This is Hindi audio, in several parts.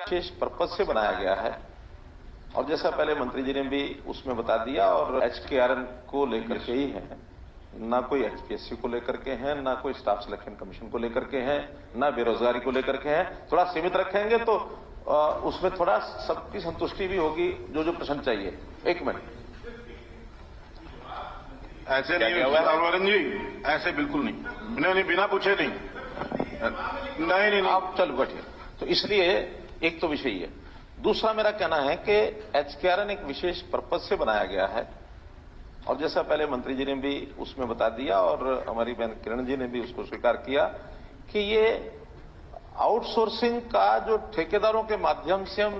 विशेष पर्पज से बनाया गया है और जैसा पहले मंत्री जी ने भी उसमें बता दिया और HKRN को लेकर के ही है, ना कोई HPSC को लेकर के हैं, ना कोई स्टाफ सिलेक्शन कमीशन को लेकर के हैं, ना बेरोजगारी को लेकर के हैं। थोड़ा सीमित रखेंगे तो उसमें थोड़ा सबकी संतुष्टि भी होगी जो जो प्रश्न चाहिए। एक मिनट, ऐसे नहीं रामवरण जी, ऐसे बिल्कुल नहीं, नहीं बिना पूछे नहीं। आप चल बैठिए। तो इसलिए एक तो विषय है। दूसरा मेरा कहना है कि HKRN एक विशेष पर्पज से बनाया गया है और जैसा पहले मंत्री जी ने भी उसमें बता दिया और हमारी बहन किरण जी ने भी उसको स्वीकार किया कि ये आउटसोर्सिंग का जो ठेकेदारों के माध्यम से हम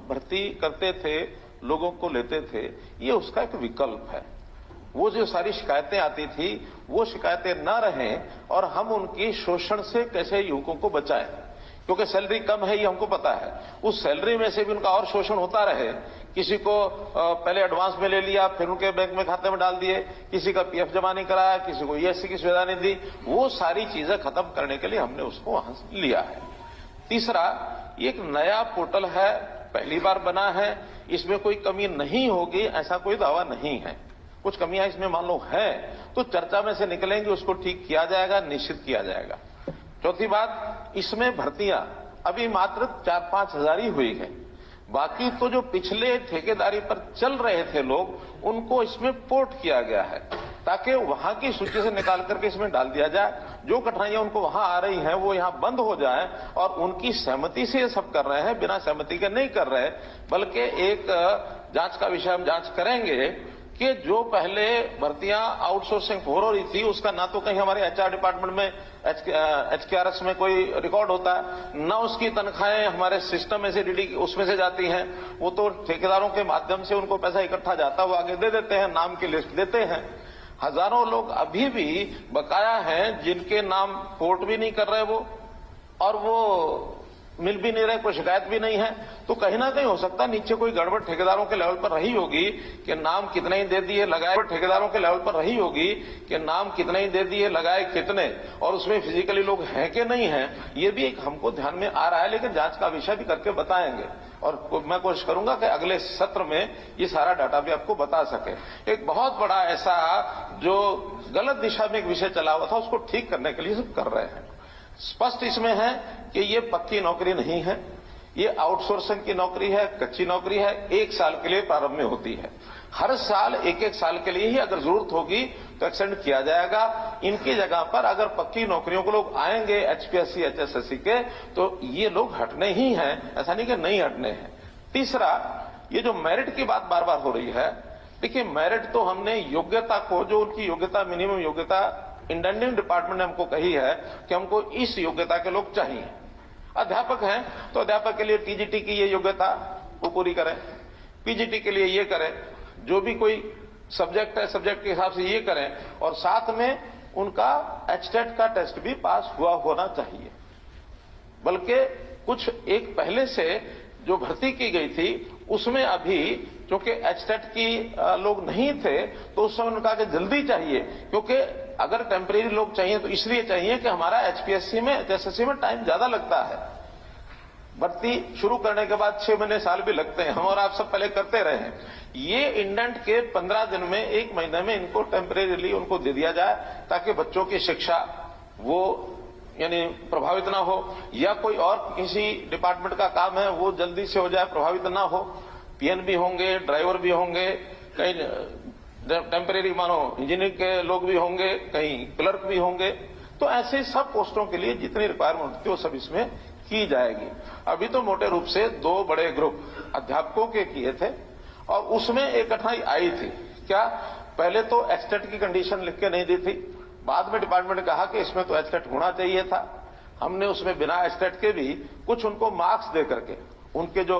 भर्ती करते थे, लोगों को लेते थे, ये उसका एक विकल्प है। वो जो सारी शिकायतें आती थी वो शिकायतें न रहें और हम उनकी शोषण से कैसे युवकों को बचाएं, क्योंकि सैलरी कम है ये हमको पता है। उस सैलरी में से भी उनका और शोषण होता रहे। किसी को पहले एडवांस में ले लिया, फिर उनके बैंक में खाते में डाल दिए, किसी का PF जमा नहीं कराया, किसी को ESC की सुविधा नहीं दी। वो सारी चीजें खत्म करने के लिए हमने उसको वहां से लिया है। तीसरा, ये एक नया पोर्टल है, पहली बार बना है, इसमें कोई कमी नहीं होगी ऐसा कोई दावा नहीं है। कुछ कमियां इसमें मान लो है तो चर्चा में से निकलेंगे, उसको ठीक किया जाएगा, निश्चित किया जाएगा। चौथी बात, इसमें भर्तियां अभी मात्र 4-5 हजार ही हुई है। बाकी तो जो पिछले ठेकेदारी पर चल रहे थे लोग, उनको इसमें पोर्ट किया गया है ताकि वहां की सूची से निकाल करके इसमें डाल दिया जाए। जो कठिनाइयां उनको वहां आ रही हैं वो यहां बंद हो जाए और उनकी सहमति से ये सब कर रहे हैं, बिना सहमति के नहीं कर रहे। बल्कि एक जांच का विषय हम जांच करेंगे कि जो पहले भर्तियां आउटसोर्सिंग हो रही थी उसका ना तो कहीं हमारे HR डिपार्टमेंट में HKRS में कोई रिकॉर्ड होता है, ना उसकी तनख्वाहें हमारे सिस्टम में से DD उसमें से जाती हैं। वो तो ठेकेदारों के माध्यम से उनको पैसा इकट्ठा जाता हुआ आगे दे देते हैं, नाम की लिस्ट देते हैं। हजारों लोग अभी भी बकाया हैं जिनके नाम पोर्ट भी नहीं कर रहे वो, और वो मिल भी नहीं रहे, कोई शिकायत भी नहीं है। तो कहीं ना कहीं हो सकता है नीचे कोई गड़बड़ ठेकेदारों के लेवल पर रही होगी कि नाम कितने ही दे दिए लगाए, ठेकेदारों के लेवल पर रही होगी कि नाम कितने ही दे दिए लगाए कितने, और उसमें फिजिकली लोग हैं कि नहीं हैं, ये भी एक हमको ध्यान में आ रहा है। लेकिन जांच का विषय भी करके बताएंगे और मैं कोशिश करूंगा कि अगले सत्र में ये सारा डाटा भी आपको बता सके। एक बहुत बड़ा ऐसा जो गलत दिशा में एक विषय चला हुआ था उसको ठीक करने के लिए सब कर रहे हैं। स्पष्ट इसमें है कि ये पक्की नौकरी नहीं है, ये आउटसोर्सिंग की नौकरी है, कच्ची नौकरी है, 1 साल के लिए प्रारंभ में होती है। हर साल 1-1 साल के लिए ही अगर जरूरत होगी तो एक्सटेंड किया जाएगा। इनकी जगह पर अगर पक्की नौकरियों को लोग आएंगे HPSC HSSC के, तो ये लोग हटने ही हैं, ऐसा नहीं कि नहीं हटने हैं। तीसरा, ये जो मेरिट की बात बार बार हो रही है, देखिए मेरिट तो हमने योग्यता को, जो उनकी योग्यता मिनिमम योग्यता इंजीनियरिंग डिपार्टमेंट ने हमको कही है कि हमको इस योग्यता के लोग चाहिए। अध्यापक हैं तो अध्यापक के लिए TGT की ये योग्यता वो पूरी करें, PGT के लिए ये करें, जो भी कोई सब्जेक्ट है सब्जेक्ट के हिसाब से ये करें, और साथ में उनका HTET का टेस्ट भी पास हुआ होना चाहिए। बल्कि कुछ एक पहले से जो भर्ती की गई थी उसमें अभी क्योंकि HTET की लोग नहीं थे तो उस समय उनका जल्दी चाहिए, क्योंकि अगर टेम्परेरी लोग चाहिए तो इसलिए चाहिए कि हमारा HPSC में HSSC में टाइम ज्यादा लगता है। भर्ती शुरू करने के बाद 6 महीने साल भी लगते हैं, हम और आप सब पहले करते रहे हैं। ये इंडेंट के 15 दिन में 1 महीने में इनको टेम्परेरीली उनको दे दिया जाए ताकि बच्चों की शिक्षा वो यानी प्रभावित ना हो, या कोई और किसी डिपार्टमेंट का काम है वो जल्दी से हो जाए, प्रभावित ना हो। PN भी होंगे, ड्राइवर भी होंगे, कहीं टेम्परेरी मानो इंजीनियरिंग के लोग भी होंगे, कहीं क्लर्क भी होंगे। तो ऐसे सब पोस्टों के लिए जितनी रिक्वायरमेंट होती है वो सब इसमें की जाएगी। अभी तो मोटे रूप से 2 बड़े ग्रुप अध्यापकों के किए थे और उसमें एक कठिनाई आई थी। क्या? पहले तो HTET की कंडीशन लिख के नहीं दी थी, बाद में डिपार्टमेंट ने कहा कि इसमें तो HTET होना चाहिए था। हमने उसमें बिना HTET के भी कुछ उनको मार्क्स दे करके उनके जो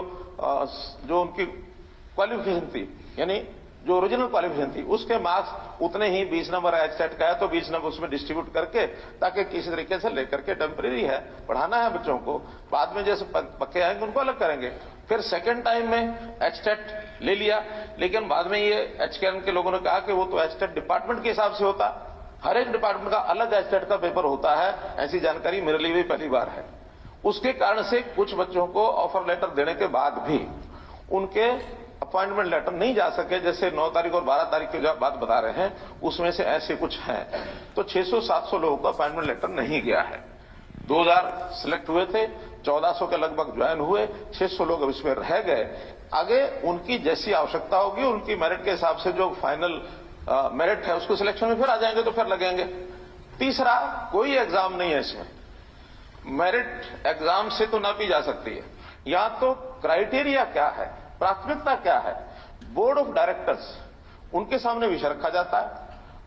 उनकी क्वालिफिकेशन थी, यानी जो ओरिजिनल क्वालिफिकेशन थी उसके मार्क्स उतने ही 20 नंबर HTET का है तो 20 नंबर उसमें डिस्ट्रीब्यूट करके, ताकि किसी तरीके से लेकर के टेम्परेरी है पढ़ाना है बच्चों को, बाद में जैसे पक्के आएंगे उनको अलग करेंगे। फिर सेकंड टाइम में HTET ले लिया, लेकिन बाद में ये HKRN के लोगों ने कहा कि वो तो HTET डिपार्टमेंट के हिसाब से होता, हर एक डिपार्टमेंट का अलग HTET का पेपर होता है। ऐसी जानकारी मेरे लिए भी पहली बार है। उसके कारण से कुछ बच्चों को ऑफर लेटर देने के बाद भी उनके अपॉइंटमेंट लेटर नहीं जा सके, जैसे 9 तारीख और 12 तारीख की बात बता रहे हैं, उसमें से ऐसे कुछ हैं। तो 600-700 लोगों का अपॉइंटमेंट लेटर नहीं गया है। 2000 सिलेक्ट हुए थे, 1400 के लगभग ज्वाइन हुए, 600 लोग अब इसमें रह गए। आगे उनकी जैसी आवश्यकता होगी, उनकी मेरिट के हिसाब से जो फाइनल मेरिट है उसको सिलेक्शन में फिर आ जाएंगे, तो फिर लगेंगे। तीसरा, कोई एग्जाम नहीं है इसमें, मेरिट एग्जाम से तो नापी जा सकती है। या तो क्राइटेरिया क्या है, प्राथमिकता क्या है, बोर्ड ऑफ डायरेक्टर्स उनके सामने विषय रखा जाता है,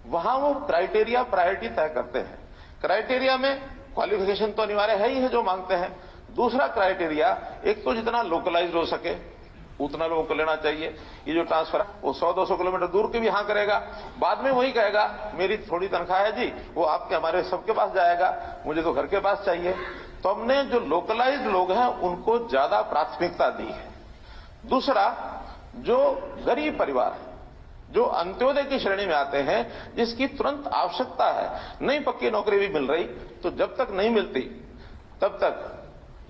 वहां वो क्राइटेरिया प्रायोरिटी तय करते हैं। क्राइटेरिया में क्वालिफिकेशन तो अनिवार्य है ही है जो मांगते हैं। दूसरा क्राइटेरिया, एक तो जितना लोकलाइज्ड हो सके उतना लोगों को लेना चाहिए। ये जो ट्रांसफर वो 100-200 किलोमीटर दूर के भी हाँ करेगा, बाद में वही कहेगा मेरी थोड़ी तनख्वाह है जी, वो आपके हमारे सबके पास जाएगा, मुझे तो घर के पास चाहिए। तो हमने जो लोकलाइज्ड लोग हैं उनको ज्यादा प्राथमिकता दी है। दूसरा, जो गरीब परिवार है, जो अंत्योदय की श्रेणी में आते हैं, जिसकी तुरंत आवश्यकता है, नई पक्की नौकरी भी मिल रही, तो जब तक नहीं मिलती तब तक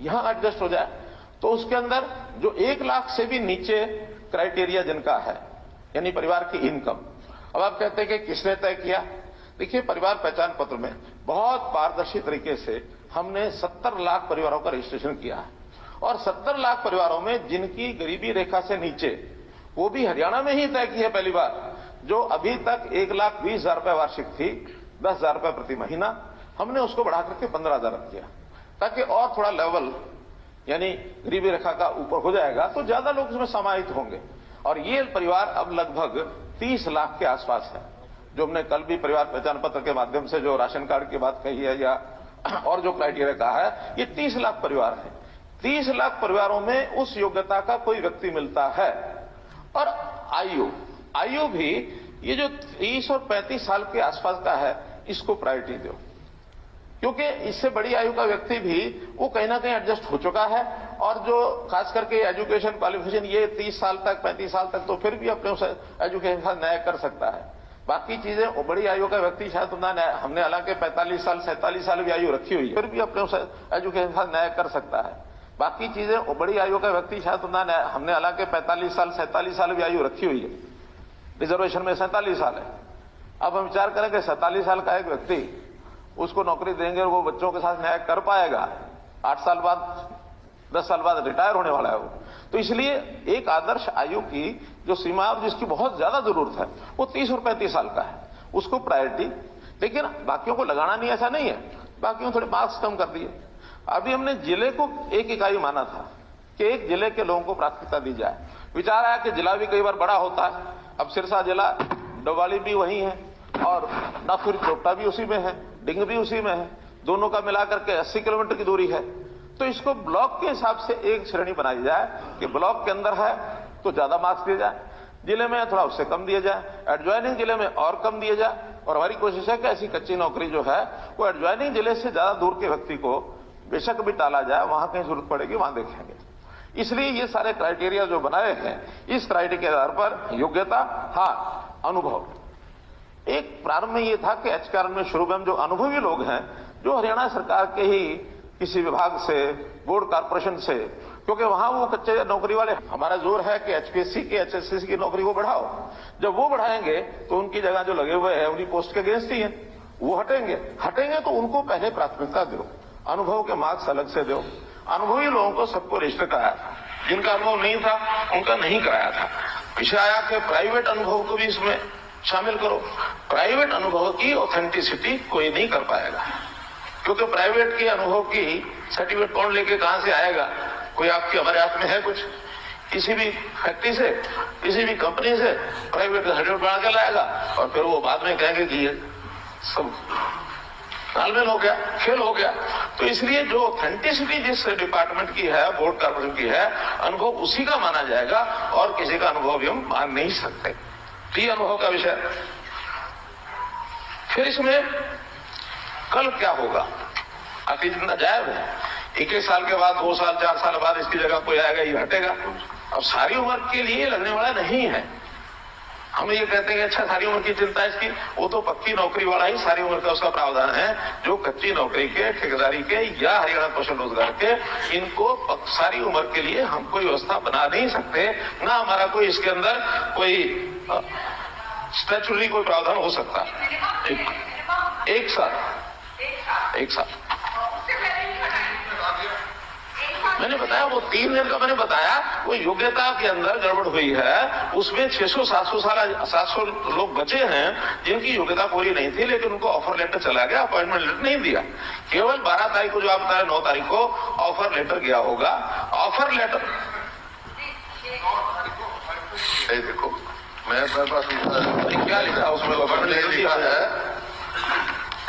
यहां एडजस्ट हो जाए। तो उसके अंदर जो 1 लाख से भी नीचे क्राइटेरिया जिनका है, यानी परिवार की इनकम। अब आप कहते हैं कि किसने तय किया? देखिए, परिवार पहचान पत्र में बहुत पारदर्शी तरीके से हमने 70 लाख परिवारों का रजिस्ट्रेशन किया है, और 70 लाख परिवारों में जिनकी गरीबी रेखा से नीचे, वो भी हरियाणा में ही तय की है पहली बार। जो अभी तक 1,20,000 रुपए वार्षिक थी, 10,000 रुपए प्रति महीना, हमने उसको बढ़ा करके 15,000 रख दिया, ताकि और थोड़ा लेवल यानी गरीबी रेखा का ऊपर हो जाएगा तो ज्यादा लोग इसमें समाहित होंगे। और ये परिवार अब लगभग 30 लाख के आसपास है। जो हमने कल भी परिवार पहचान पत्र के माध्यम से जो राशन कार्ड की बात कही है या और जो क्राइटेरिया कहा है, ये 30 लाख परिवार है। 30 लाख परिवारों में उस योग्यता का कोई व्यक्ति मिलता है। और आयु भी ये जो 30 और 35 साल के आसपास का है, इसको प्रायोरिटी दो, क्योंकि इससे बड़ी आयु का व्यक्ति भी वो कहीं ना कहीं एडजस्ट हो चुका है। और जो खास करके एजुकेशन क्वालिफिकेशन, ये 30 साल तक 35 साल तक तो फिर भी अपने उस एजुकेशन का न्याय कर सकता है। बाकी चीजें वो बड़ी आयु का व्यक्ति शायद हमने हालांकि 45 साल 47 साल भी आयु रखी हुई है, फिर भी अपने उस एजुकेशन का न्याय कर सकता है। बाकी चीजें वो बड़ी आयु का व्यक्ति शायद हमने हालांकि 45 साल 47 साल भी आयु रखी हुई है, रिजर्वेशन में 47 साल है। अब हम विचार करें कि 47 साल का एक व्यक्ति, उसको नौकरी देंगे और वो बच्चों के साथ न्याय कर पाएगा? 8 साल बाद 10 साल बाद रिटायर होने वाला है वो। तो इसलिए एक आदर्श आयु की जो सीमा और जिसकी बहुत ज्यादा जरूरत है वो 30 और 35 साल का है, उसको प्रायोरिटी। लेकिन बाकियों को लगाना नहीं, ऐसा नहीं है, बाकियों थोड़े मार्क्स कम कर दिए। अभी हमने जिले को एक इकाई माना था कि एक जिले के लोगों को प्राथमिकता दी जाए। विचार आया कि जिला भी कई बार बड़ा होता है, अब सिरसा जिला, डोवाली भी वही है और नागपुर चोपटा भी उसी में है, डिंग भी उसी में है, दोनों का मिलाकर के 80 किलोमीटर की दूरी है। तो इसको ब्लॉक के हिसाब से एक श्रेणी बनाई जाए कि ब्लॉक के अंदर है तो ज्यादा मार्क्स दिए जाए, जिले में थोड़ा उससे कम दिए जाए, एडजॉइनिंग जिले में और कम दिए जाए। और हमारी कोशिश है कि ऐसी कच्ची नौकरी जो है वो एडजॉइनिंग जिले से ज्यादा दूर के व्यक्ति को बेशक भी टाला जाए, वहां कहीं जरूरत पड़ेगी वहां देखेंगे। इसलिए ये सारे क्राइटेरिया जो बनाए हैं, इस क्राइटेरिया के आधार पर योग्यता, हाँ अनुभव। एक प्रारंभ में ये था कि एचकेआर में शुरू में जो अनुभवी लोग हैं, जो हरियाणा सरकार के ही किसी विभाग से, बोर्ड कॉर्पोरेशन से, क्योंकि वहां वो कच्चे नौकरी वाले, हमारा जोर है कि एचपीएससी की एचएससी की नौकरी को बढ़ाओ। जब वो बढ़ाएंगे तो उनकी जगह जो लगे हुए हैं उनकी पोस्ट के अगेंस्ट ही है, वो हटेंगे तो उनको पहले प्राथमिकता दो, अनुभव के मार्क्स अलग से दो। अनुभवी लोगों को सबको रजिस्टर कराया था, जिनका अनुभव नहीं था उनका नहीं कराया था। विषय आया कि प्राइवेट अनुभव को भी इसमें शामिल करो। प्राइवेट अनुभव की ऑथेंटिसिटी कोई नहीं कर पाएगा, क्योंकि प्राइवेट के अनुभव की सर्टिफिकेट कौन लेके कहां से आएगा? कोई आपके हमारे हाथ में है कुछ? किसी भी फैक्ट्री से, किसी भी कंपनी से प्राइवेट का सर्टिफिकेट बना के लाएगा और फिर वो बाद में कहेंगे कि ये सब तालमेल हो गया, फेल हो गया। तो इसलिए जो ऑथेंटिसिटी जिस डिपार्टमेंट की है, बोर्ड कॉर्पोरेशन की है, अनुभव उसी का माना जाएगा और किसी का अनुभव भी हम मान नहीं सकते। ये अनुभव का विषय। फिर इसमें कल क्या होगा? आखिर जितना जायब है, 21 साल के बाद, 2 साल 4 साल बाद इसकी जगह कोई आएगा, ये हटेगा। अब सारी उम्र के लिए लगने वाला नहीं है। हम ये कहते हैं कि अच्छा सारी उम्र की चिंता है इसकी, वो तो पक्की नौकरी वाला ही सारी उम्र का उसका प्रावधान है। जो कच्ची नौकरी के, ठेकेदारी के या हरियाणा कौशल रोजगार के, इनको सारी उम्र के लिए हम कोई व्यवस्था बना नहीं सकते, ना हमारा कोई इसके अंदर कोई स्टैचुटरी कोई प्रावधान हो सकता है। एक साथ मैंने बताया, वो 3 दिन का मैंने बताया, वो योग्यता के अंदर गड़बड़ हुई है। उसमें 600-700 लोग बचे हैं जिनकी योग्यता पूरी नहीं थी, लेकिन उनको ऑफर लेटर चला गया, अपॉइंटमेंट लेटर नहीं दिया। केवल 12 तारीख को, जो आप बता रहे 9 तारीख को ऑफर लेटर गया होगा। ऑफर लेटर देखो, मैं पास क्या लिखा उसमें? ऑफर लेटर लिखा है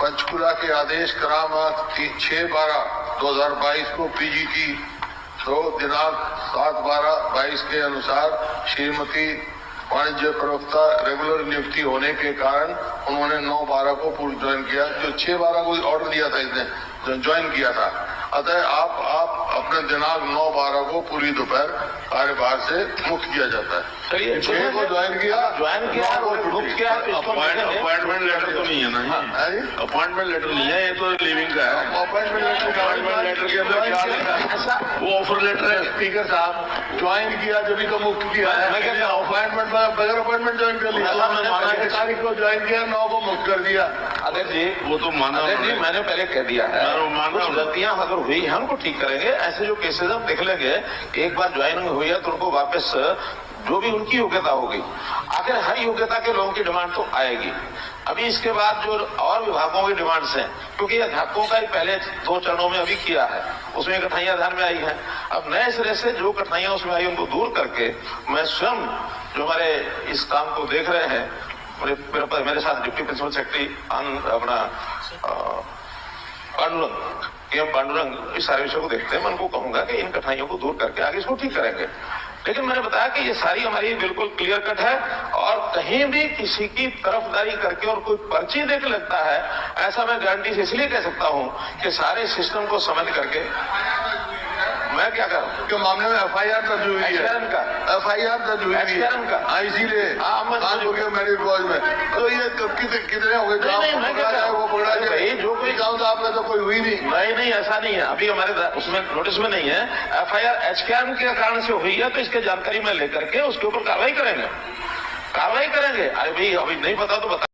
पंचकुला के आदेश क्रमांक 6/12/2022 को पीजीटी 2 दिनांक 7/12/22 के अनुसार श्रीमती वाणिज्य प्रवक्ता रेगुलर नियुक्ति होने के कारण उन्होंने 9/12 को पूर्व ज्वाइन किया। जो 6/12 को ऑर्डर दिया था, इसने ज्वाइन किया था। अतः आप अपने दिनांक 9/12 को पूरी दोपहर कार्यभार से मुक्त किया जाता है। चलिए, 6 को ज्वाइन किया मुक्त किया। अपॉइंटमेंट लेटर तो नहीं है ना, अपॉइंटमेंट लेटर नहीं है, ये तो लिविंग का है। अपॉइंटमेंट लेटर के अंदर क्या लिखा है? वो ऑफर लेटर है। स्पीकर साहब, ज्वाइन किया जब तो मुक्त किया है। मैं कहता हूं अपॉइंटमेंट बगैर अपॉइंटमेंट ज्वाइन कर लिया। मैंने माना कि तारीख को ज्वाइन किया, 9 को मुक्त कर दिया। अध्यक्ष जी, वो तो माना जी, मैंने पहले कह दिया है, कुछ गलतियां अगर हुई है उनको ठीक करेंगे। ऐसे जो केसेस हम देख लेंगे, एक बार ज्वाइनिंग हुई है तो उनको वापस जो भी उनकी योग्यता होगी, आखिर हर योग्यता के लोगों की डिमांड तो आएगी। अभी इसके बाद जो और विभागों की डिमांड्स हैं, क्योंकि अध्यापकों का ही पहले 2 चरणों में अभी किया है, उसमें कठिनाइयां ध्यान में आई हैं। अब नए सिरे से जो कठिनाइयां उसमें आई उनको दूर करके मैं स्वयं जो हमारे इस काम को देख रहे हैं, मेरे साथ डिप्टी प्रिंसिपल सेक्रेटरी अपना पांडुरंग इस सारे विषय को देखते हैं। मैं उनको कहूंगा कि इन कठिनाइयों को दूर करके आगे इसको ठीक करेंगे। लेकिन मैंने बताया कि ये सारी हमारी बिल्कुल क्लियर कट है, और कहीं भी किसी की तरफदारी करके और कोई पर्ची देके लगता है, ऐसा मैं गारंटी से इसलिए कह सकता हूं कि सारे सिस्टम को समझ करके मैं क्या करूं के मामले में FIR दर्ज हुई है। FIR दर्ज हुई है, इसीलिए मेडिकल कॉलेज में। तो ये कितने हो गए? वो पकड़ा जाए, जो कोई काम तो आपने तो कोई हुई नहीं, ऐसा नहीं है। अभी हमारे उसमें नोटिस में नहीं है। FIR HKM के कारण से हुई है, तो इसके जानकारी में लेकर के उसके ऊपर कार्रवाई करेंगे। अरे भाई, अभी नहीं पता तो बता।